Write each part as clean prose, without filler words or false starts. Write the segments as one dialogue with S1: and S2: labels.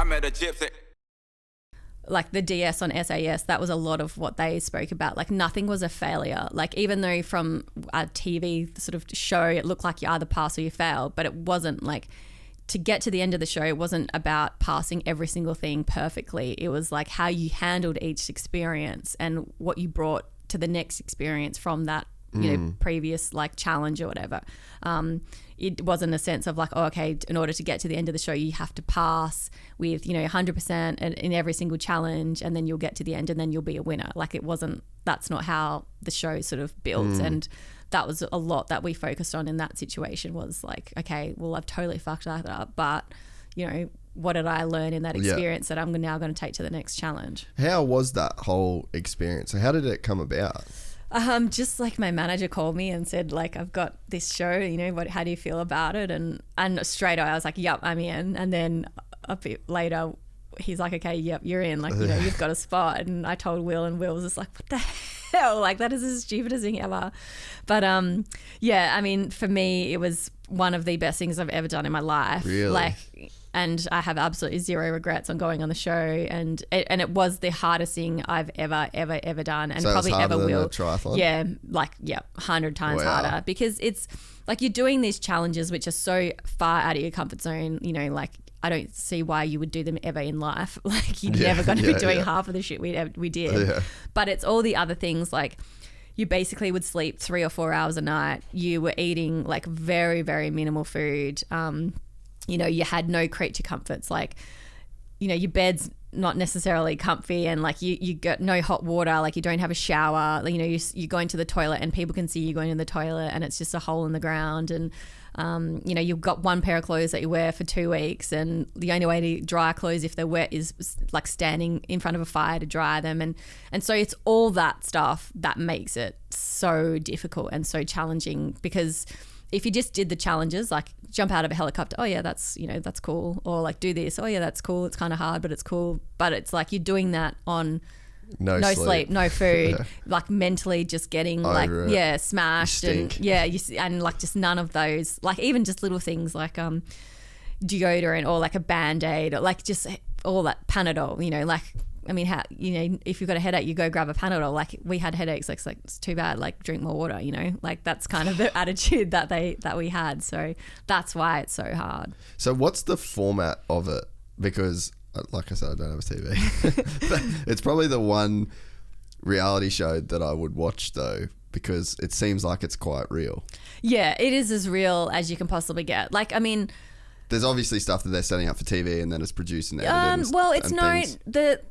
S1: I met a gypsy.
S2: Like the DS on SAS, that was a lot of what they spoke about. Like nothing was a failure. Like even though from a TV sort of show, it looked like you either pass or you fail, but it wasn't like, to get to the end of the show, it wasn't about passing every single thing perfectly. It was like how you handled each experience and what you brought to the next experience from that, you know, previous like challenge or whatever. It wasn't a sense of like, oh, okay, in order to get to the end of the show, you have to pass with, you know, 100% in every single challenge, and then you'll get to the end and then you'll be a winner. Like it wasn't, that's not how the show sort of built. And that was a lot that we focused on in that situation, was like, okay, well, I've totally fucked that up, but, you know, what did I learn in that experience that I'm now going to take to the next challenge? How was that whole experience? So how did it come about? Just like my manager called me and said, like, I've got this show, you know, how do you feel about it? And straight away I was like, yep, I'm in. And then a bit later he's like, okay, yep, you're in. Like, you know, you've got a spot. And I told Will, and Will was just like, what the hell? Like, that is the stupidest thing ever. But yeah, I mean, for me, it was one of the best things I've ever done in my life.
S3: Really?
S2: Like, and I have absolutely zero regrets on going on the show, and it was the hardest thing I've ever done, and
S3: so
S2: probably ever will.
S3: Triathlon?
S2: Yeah, like 100 times harder, because it's like you're doing these challenges which are so far out of your comfort zone. You know, like I don't see why you would do them ever in life. Like you're never going to be doing half of the shit we did. Yeah. But it's all the other things, like you basically would sleep 3 or 4 hours a night. You were eating like very, very minimal food. You know, you had no creature comforts, like, you know, your bed's not necessarily comfy, and like you got no hot water, like you don't have a shower, like, you know, you go into the toilet and people can see you going in the toilet and it's just a hole in the ground, and you know, you've got one pair of clothes that you wear for 2 weeks, and the only way to dry clothes if they're wet is like standing in front of a fire to dry them, and so it's all that stuff that makes it so difficult and so challenging. Because if you just did the challenges, like jump out of a helicopter, oh yeah, that's, you know, that's cool, or like do this, oh yeah, that's cool, it's kind of hard but it's cool, but it's like you're doing that on no sleep, no food, like mentally just getting smashed, and and like just none of those, like even just little things like deodorant or like a Band-Aid, or like just all that Panadol, you know, like, I mean, how, you know, if you've got a headache, you go grab a Panadol. Like we had headaches, like it's too bad, like drink more water, you know, like that's kind of the attitude that we had. So that's why it's so hard. So what's the format of it? Because like I said, I don't have a TV. It's probably the one reality show that I would watch though, because it seems like it's quite real. Yeah, it is as real as you can possibly get. Like, I mean, there's obviously stuff that they're setting up for TV and then it's produced and edited. Well, it's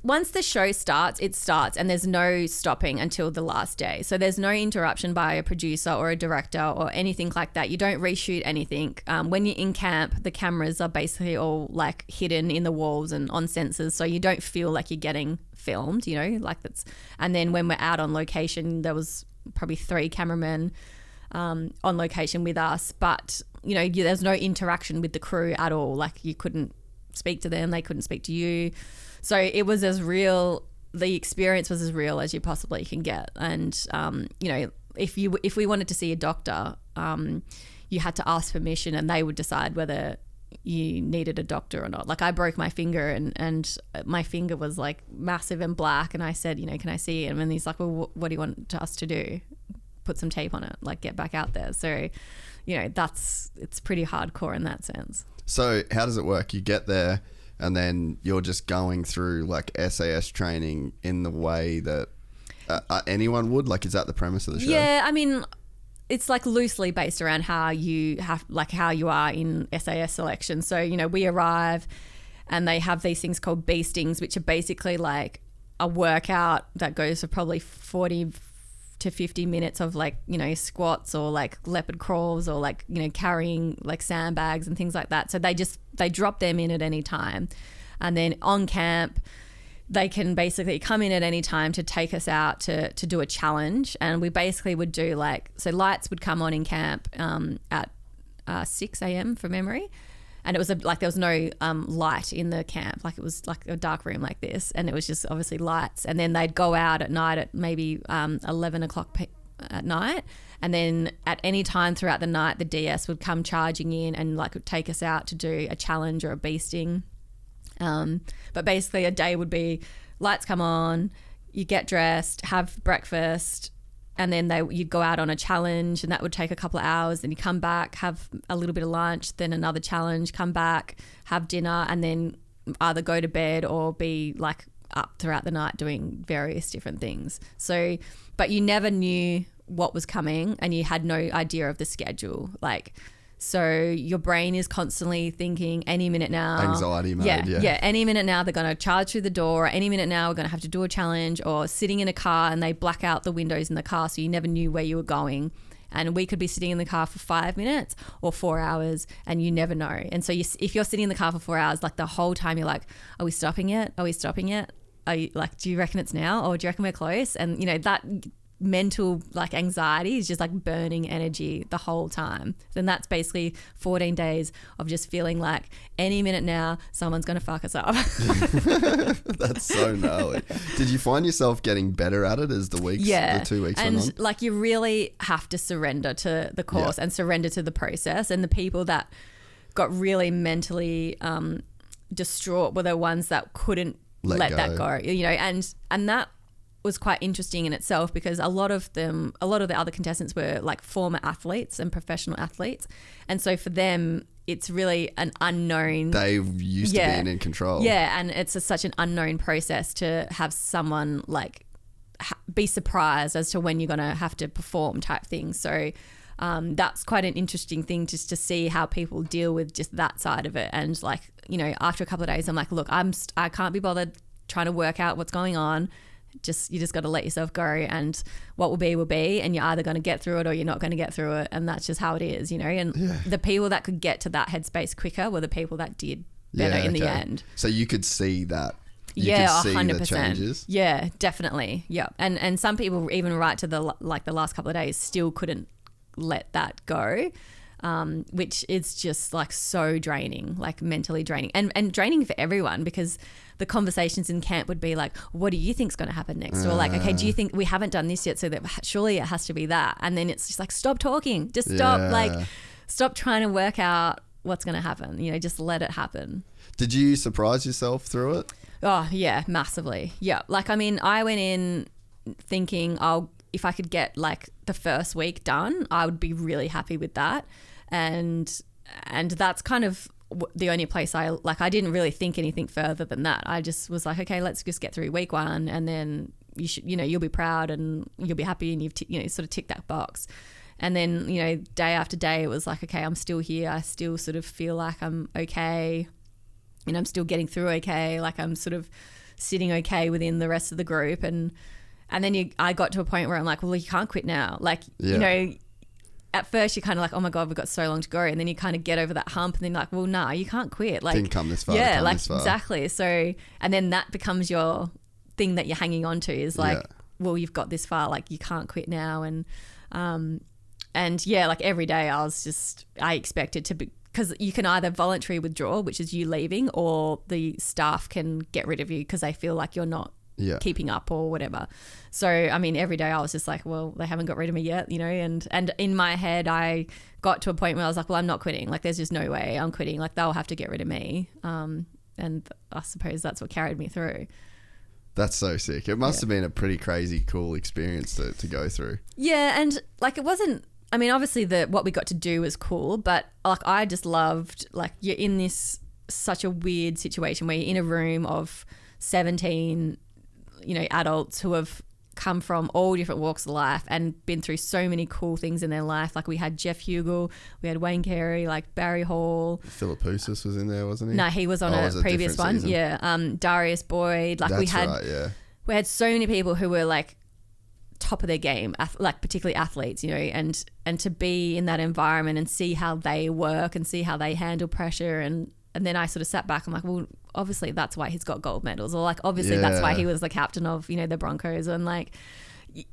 S2: once the show starts, it starts, and there's no stopping until the last day. So there's no interruption by a producer or a director or anything like that. You don't reshoot anything. When you're in camp, the cameras are basically all like hidden in the walls and on sensors, so you don't feel like you're getting filmed, you know, like that's. And then when we're out on location, there was probably 3 cameramen on location with us, but you know, there's no interaction with the crew at all. Like you couldn't speak to them, they couldn't speak to you. So it was as real, the experience was as real as you possibly can get. And you know, if we wanted to see a doctor, you had to ask permission, and they would decide whether you needed a doctor or not. Like I broke my finger, and my finger was like massive and black, and I said, you know, can I see him? And he's like, well, what do you want us to do? Put some tape on it, like get back out there. So, you know, it's pretty hardcore in that sense. So how does it work? You get there and then you're just going through like SAS training in the way that anyone would? Like, is that the premise of the show? Yeah, I mean, it's like loosely based around how you are in SAS selection. So, you know, we arrive and they have these things called bee stings, which are basically like a workout that goes for probably 40 to 50 minutes of like, you know, squats or like leopard crawls or like, you know, carrying like sandbags and things like that. So they drop them in at any time. And then on camp, they can basically come in at any time to take us out to do a challenge. And we basically would do like, so lights would come on in camp at 6 a.m. from memory. And it was like there was no light in the camp. Like it was like a dark room like this. And it was just obviously lights. And then they'd go out at night at maybe 11 o'clock at night. And then at any time throughout the night, the DS would come charging in and like would take us out to do a challenge or a bee sting. But basically a day would be lights come on, you get dressed, have breakfast, and then you'd go out on a challenge, and that would take a couple of hours. Then you come back, have a little bit of lunch, then another challenge, come back, have dinner, and then either go to bed or be like up throughout the night doing various different things. So, but you never knew what was coming, and you had no idea of the schedule. Like, so your brain is constantly thinking any minute now.
S1: Anxiety mode, yeah.
S2: Any minute now they're going to charge through the door. Or any minute now we're going to have to do a challenge, or sitting in a car and they black out the windows in the car so you never knew where you were going. And we could be sitting in the car for 5 minutes or 4 hours, and you never know. And so if you're sitting in the car for 4 hours, like the whole time you're like, are we stopping yet? Are we stopping yet? Are you, like, do you reckon it's now? Or do you reckon we're close? And, you know, that mental like anxiety is just like burning energy the whole time. Then that's basically 14 days of just feeling like any minute now someone's going to fuck us up.
S1: That's so gnarly. Did you find yourself getting better at it as the 2 weeks went on?
S2: And like you really have to surrender to the course and surrender to the process. And the people that got really mentally distraught were the ones that couldn't let that go, you know, and that was quite interesting in itself, because a lot of the other contestants were like former athletes and professional athletes, and so for them it's really an unknown.
S1: They used to being in control. Yeah,
S2: and it's such an unknown process to have someone like be surprised as to when you're going to have to perform type thing. So that's quite an interesting thing just to see how people deal with just that side of it. And like, you know, after a couple of days I'm like, look, I can't be bothered trying to work out what's going on. You just got to let yourself go, and what will be, and you're either going to get through it or you're not going to get through it, and that's just how it is, you know. And the people that could get to that headspace quicker were the people that did better in the end.
S1: So you could see that. You
S2: could
S1: see
S2: 100%.
S1: The changes.
S2: Yeah, definitely. Yeah, and some people even right to the last couple of days still couldn't let that go. Which is just like so draining, like mentally draining, and draining for everyone, because the conversations in camp would be like, what do you think's going to happen next? Or like, okay, do you think we haven't done this yet? So that surely it has to be that. And then it's just like, stop talking, just stop, stop trying to work out what's going to happen, you know, just let it happen.
S1: Did you surprise yourself through it?
S2: Oh yeah, massively. Yeah. Like, I mean, I went in thinking if I could get like the first week done, I would be really happy with that. And that's kind of the only place I didn't really think anything further than that. I just was like, okay, let's just get through week 1, and then you'll be proud and you'll be happy, and you've sort of ticked that box. And then, you know, day after day it was like, okay, I'm still here. I still sort of feel like I'm okay, and I'm still getting through okay. Like I'm sort of sitting okay within the rest of the group. And then I got to a point where I'm like, well, you can't quit now. Like, you know, at first you're kind of like, oh my God, we've got so long to go. And then you kind of get over that hump, and then you're like, well, nah, you can't quit. Like,
S1: didn't come this far.
S2: Yeah, like exactly. So, and then that becomes your thing that you're hanging on to, is like, well, you've got this far, like you can't quit now. And yeah, like every day I expected to be, because you can either voluntary withdraw, which is you leaving, or the staff can get rid of you because they feel like you're not keeping up or whatever. So I mean, every day I was just like, well, they haven't got rid of me yet, you know. And in my head I got to a point where I was like, well, I'm not quitting, like there's just no way I'm quitting, like they'll have to get rid of me. And I suppose that's what carried me through.
S1: That's so sick. It must have been a pretty crazy cool experience to go through.
S2: Yeah, and like it wasn't, I mean, obviously what we got to do was cool, but like I just loved, like you're in this such a weird situation where you're in a room of 17, you know, adults who have come from all different walks of life and been through so many cool things in their life. Like we had Jeff Hugel, we had Wayne Carey, like Barry Hall.
S1: Philip Housis was in there, wasn't he?
S2: No, he was on a previous one. Season. Yeah. Darius Boyd. Like we had so many people who were like top of their game, like particularly athletes, you know, and to be in that environment and see how they work and see how they handle pressure. And then I sort of sat back, I'm like, well, obviously that's why he's got gold medals, or like obviously that's why he was the captain of, you know, the Broncos. And like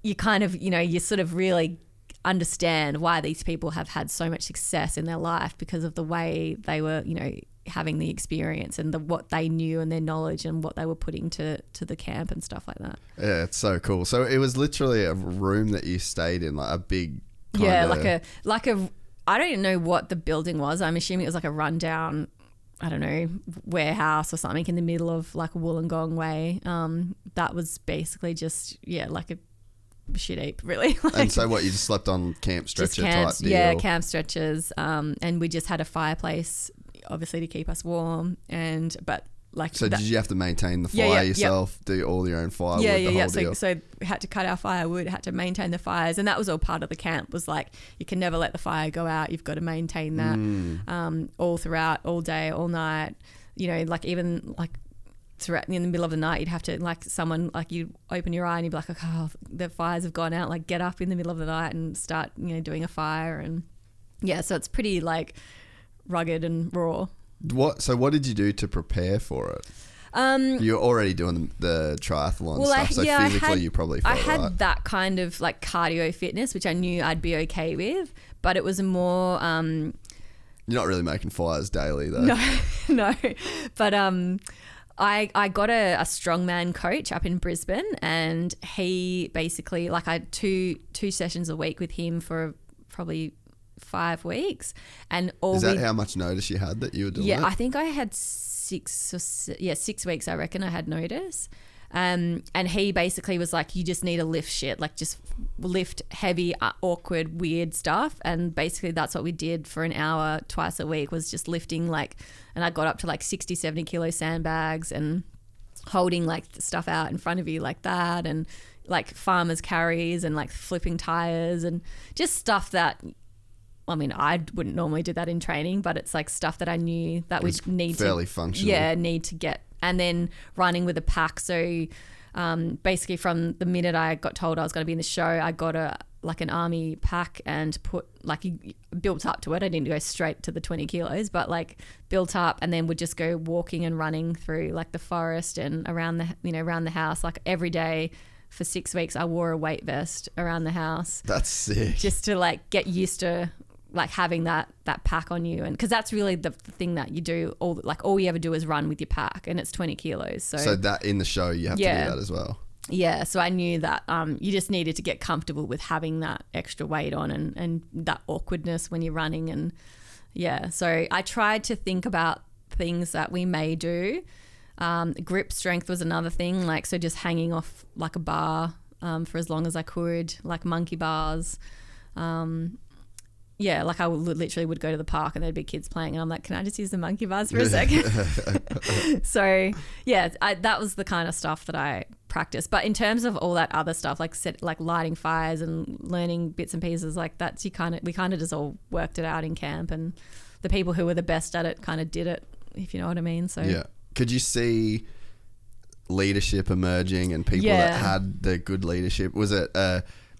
S2: you kind of, you know, you sort of really understand why these people have had so much success in their life, because of the way they were, you know, having the experience and what they knew and their knowledge and what they were putting to the camp and stuff like that.
S1: Yeah, it's so cool. So it was literally a room that you stayed in, like a big
S2: like a I don't know what the building was. I'm assuming it was like a rundown I don't know, warehouse or something in the middle of like a Wollongong way. That was basically just, like a shit heap, really. Like,
S1: and so what, you just slept on camp stretcher type deal?
S2: Yeah, camp stretchers. And we just had a fireplace, obviously, to keep us warm. So did you have to maintain the fire yourself, do all your own firewood, the whole deal? So we had to cut our firewood, had to maintain the fires, and that was all part of the camp, was like, you can never let the fire go out. You've got to maintain that all throughout, all day, all night. You know, like even like throughout in the middle of the night, you'd have to, like, someone, like, you open your eye and you'd be like, oh, the fires have gone out. Like, get up in the middle of the night and start, doing a fire. And so it's pretty like rugged and raw. So what did you do to prepare for it? You're already doing the triathlon stuff, so physically you probably felt I had
S1: right.
S2: that kind of like cardio fitness, which I knew I'd be okay with, but it was a more...
S1: You're not really making fires daily though.
S2: No. But I got a strongman coach up in Brisbane, and he basically, like, I had two sessions a week with him for probably 5 weeks. And
S1: is that how much notice you had that you were doing it?
S2: I think I had 6 weeks, I reckon I had notice. And he basically was like, you just need to lift shit, like just lift heavy, awkward, weird stuff. And basically that's what we did for an hour twice a week, was just lifting, like, and I got up to like 60, 70 kilo sandbags and holding like stuff out in front of you like that, and like farmers carries and like flipping tires and just stuff that, I mean, I wouldn't normally do that in training, but it's like stuff that I knew that we need
S1: fairly functional.
S2: Yeah, need to get. And then running with a pack. So basically from the minute I got told I was going to be in the show, I got an army pack and built up to it. I didn't go straight to the 20 kilos, but like built up, and then would just go walking and running through like the forest and around the house, like every day. For 6 weeks, I wore a weight vest around the house.
S1: That's sick.
S2: Just to like get used to like having that pack on you, and because that's really the thing that you do. All you ever do is run with your pack, and it's 20 kilos. So that
S1: in the show you have to do that as well.
S2: Yeah, so I knew that you just needed to get comfortable with having that extra weight on and that awkwardness when you're running, and so I tried to think about things that we may do. Grip strength was another thing, like, so just hanging off like a bar for as long as I could, like monkey bars. Like I literally would go to the park and there'd be kids playing, and I'm like, can I just use the monkey bars for a second? So that was the kind of stuff that I practiced. But in terms of all that other stuff, like lighting fires and learning bits and pieces like that, we kind of just all worked it out in camp, and the people who were the best at it kind of did it, if you know what I mean. So
S1: yeah. Could you see leadership emerging and people that had the good leadership? Was it,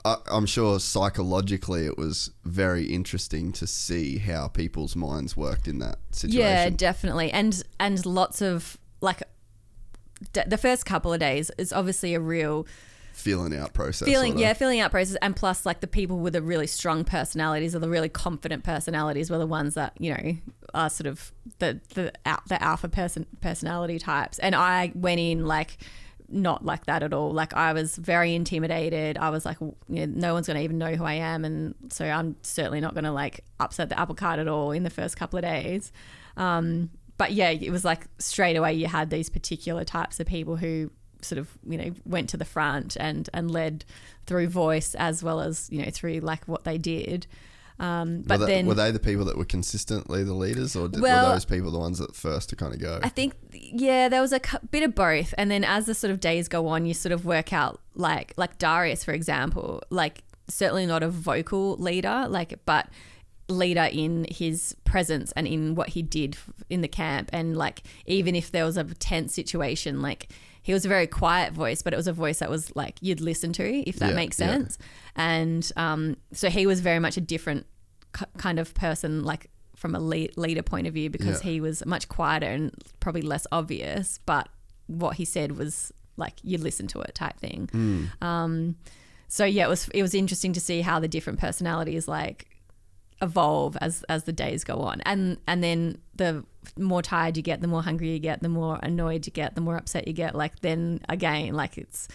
S1: I'm sure psychologically it was very interesting to see how people's minds worked in that situation.
S2: Yeah, definitely. And lots of, like, the first couple of days is obviously a real...
S1: feeling out process.
S2: Feeling out process. And plus, like, the people with the really strong personalities or the really confident personalities were the ones that, are sort of the alpha personality types. And I went in like not like that at all. Like, I was very intimidated. I was like, no one's going to even know who I am, and so I'm certainly not going to like upset the apple cart at all in the first couple of days. But yeah, it was like straight away you had these particular types of people who sort of went to the front and led through voice as well as through like what they did. But
S1: were they the people that were consistently the leaders, or were those people the ones that first to kind of go?
S2: I think, there was a bit of both. And then as the sort of days go on, you sort of work out like Darius, for example, like certainly not a vocal leader, like, but leader in his presence and in what he did in the camp. And like, even if there was a tense situation, like, he was a very quiet voice, but it was a voice that was like you'd listen to, if that makes sense. And so he was very much a different kind of person, like from a leader point of view, because he was much quieter and probably less obvious, but what he said was like you'd listen to it type thing. So yeah, it was interesting to see how the different personalities like evolve as the days go on, and then the more tired you get, the more hungry you get, the more annoyed you get, the more upset you get. Like, then again, like, it's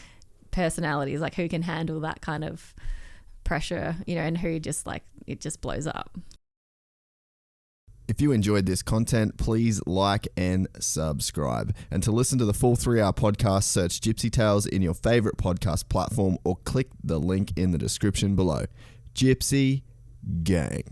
S2: personalities, like who can handle that kind of pressure, and who just like it just blows up.
S3: If you enjoyed this content, please like and subscribe. And to listen to the full 3-hour podcast, search Gypsy Tales in your favorite podcast platform or click the link in the description below. Gypsy Gang.